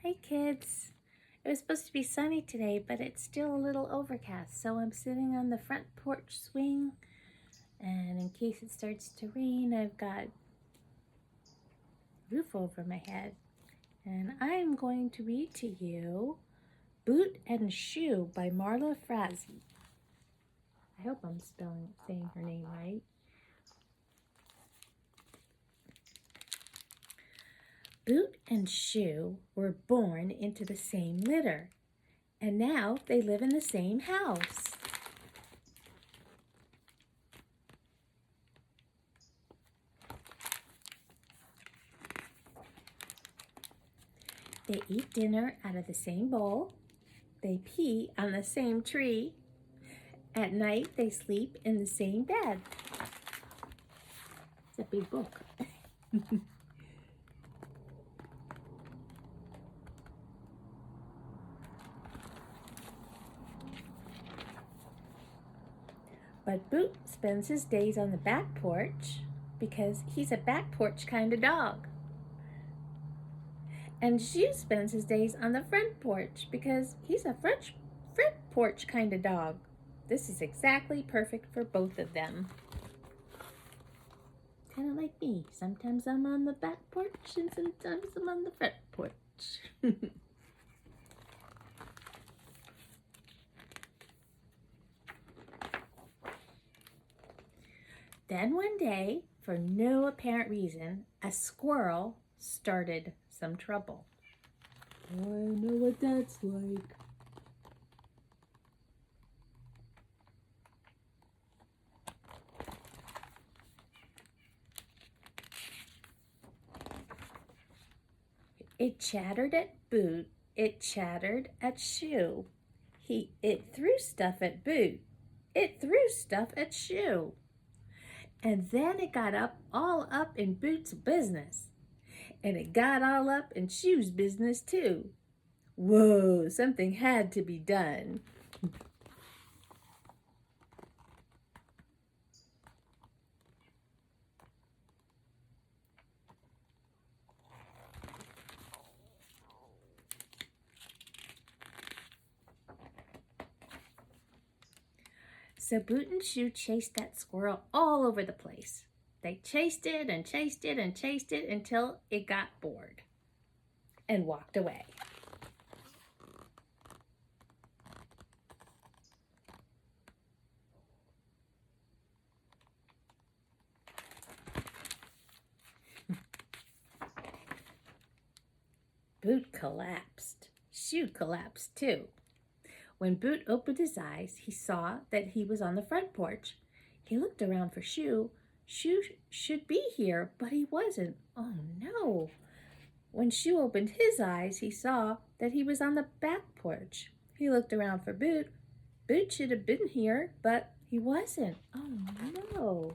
Hi kids. It was supposed to be sunny today, but it's still a little overcast, so I'm sitting on the front porch swing, and in case it starts to rain, I've got roof over my head. And I'm going to read to you Boot and Shoe by Marla Frazee. I hope I'm saying her name right. Boot and Shoe were born into the same litter, and now they live in the same house. They eat dinner out of the same bowl. They pee on the same tree. At night, they sleep in the same bed. It's a big book. But Boot spends his days on the back porch because he's a back porch kind of dog. And Shoe spends his days on the front porch because he's a front porch kind of dog. This is exactly perfect for both of them. Kind of like me. Sometimes I'm on the back porch and sometimes I'm on the front porch. Then one day, for no apparent reason, a squirrel started some trouble. I know what that's like. It chattered at Boot. It chattered at Shoe. It threw stuff at Boot. It threw stuff at Shoe. And then it got all up in Boot's business. And it got all up in Shoe's business too. Whoa, something had to be done. So Boot and Shoe chased that squirrel all over the place. They chased it and chased it and chased it until it got bored and walked away. Boot collapsed. Shoe collapsed too. When Boot opened his eyes, he saw that he was on the front porch. He looked around for Shoe. Shoe should be here, but he wasn't. Oh no! When Shoe opened his eyes, he saw that he was on the back porch. He looked around for Boot. Boot should have been here, but he wasn't. Oh no!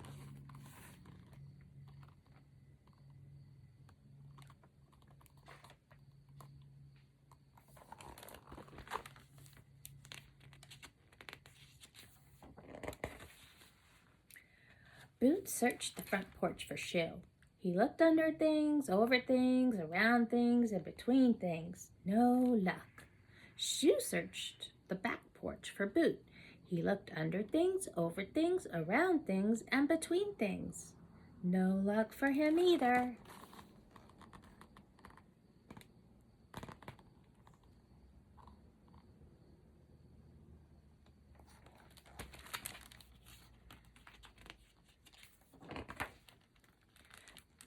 Boot searched the front porch for Shoe. He looked under things, over things, around things, and between things. No luck. Shoe searched the back porch for Boot. He looked under things, over things, around things, and between things. No luck for him either.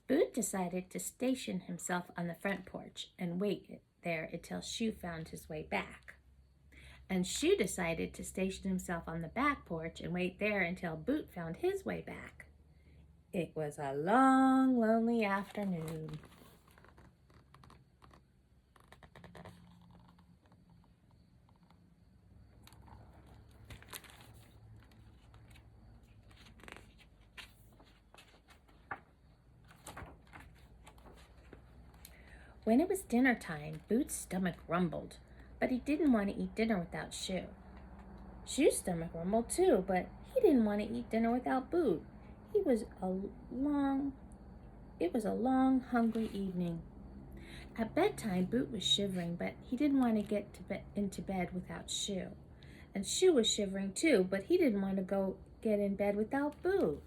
Boot decided to station himself on the front porch and wait there until Shoe found his way back. And Shoe decided to station himself on the back porch and wait there until Boot found his way back. It was a long, lonely afternoon. When it was dinner time, Boot's stomach rumbled, but he didn't want to eat dinner without Shoe. Shoe's stomach rumbled too, but he didn't want to eat dinner without Boot. It was a long, hungry evening. At bedtime, Boot was shivering, but he didn't want to get into bed without Shoo. And Shoo was shivering too, but he didn't want to go get in bed without Boot.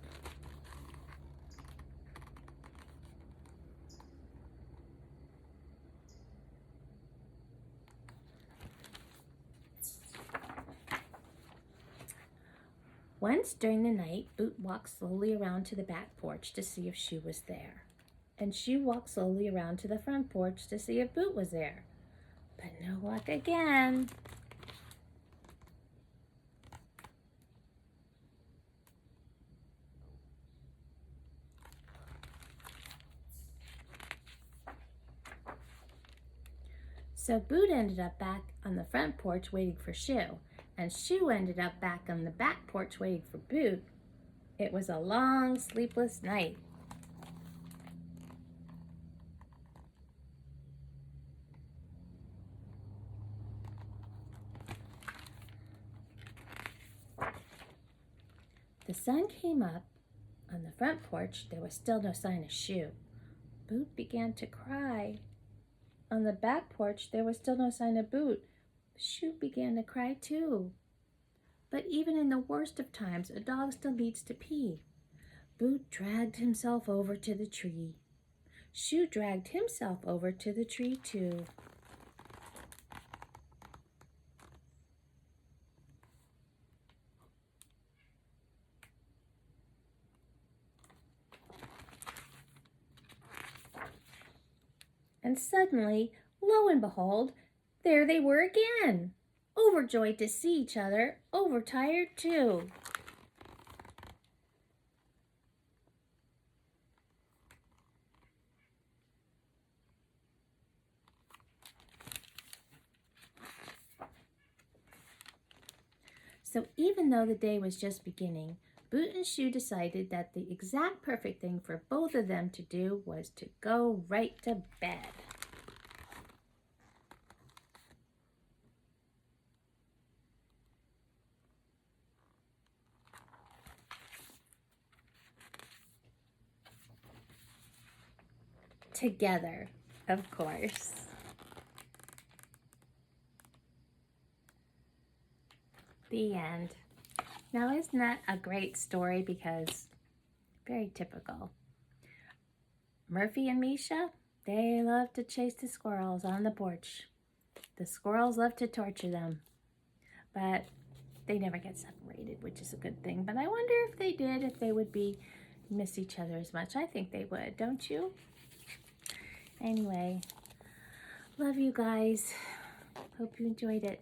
Once during the night, Boot walked slowly around to the back porch to see if Shoo was there. And Shoo walked slowly around to the front porch to see if Boot was there. But no luck again. So Boot ended up back on the front porch waiting for Shoo, and Shoo ended up back on the back porch waiting for Boot. It was a long, sleepless night. The sun came up. On the front porch, there was still no sign of Shoo. Boot began to cry. On the back porch, there was still no sign of Boot. Shoo began to cry too. But even in the worst of times, a dog still needs to pee. Boot dragged himself over to the tree. Shoo dragged himself over to the tree too. And suddenly, lo and behold, there they were again, overjoyed to see each other, overtired too. So even though the day was just beginning, Boot and Shoo decided that the exact perfect thing for both of them to do was to go right to bed. Together, of course. The end. Now, isn't that a great story? Because very typical. Murphy and Misha, they love to chase the squirrels on the porch. The squirrels love to torture them, but they never get separated, which is a good thing. But I wonder if they did, if they would miss each other as much. I think they would, don't you? Anyway, love you guys. Hope you enjoyed it.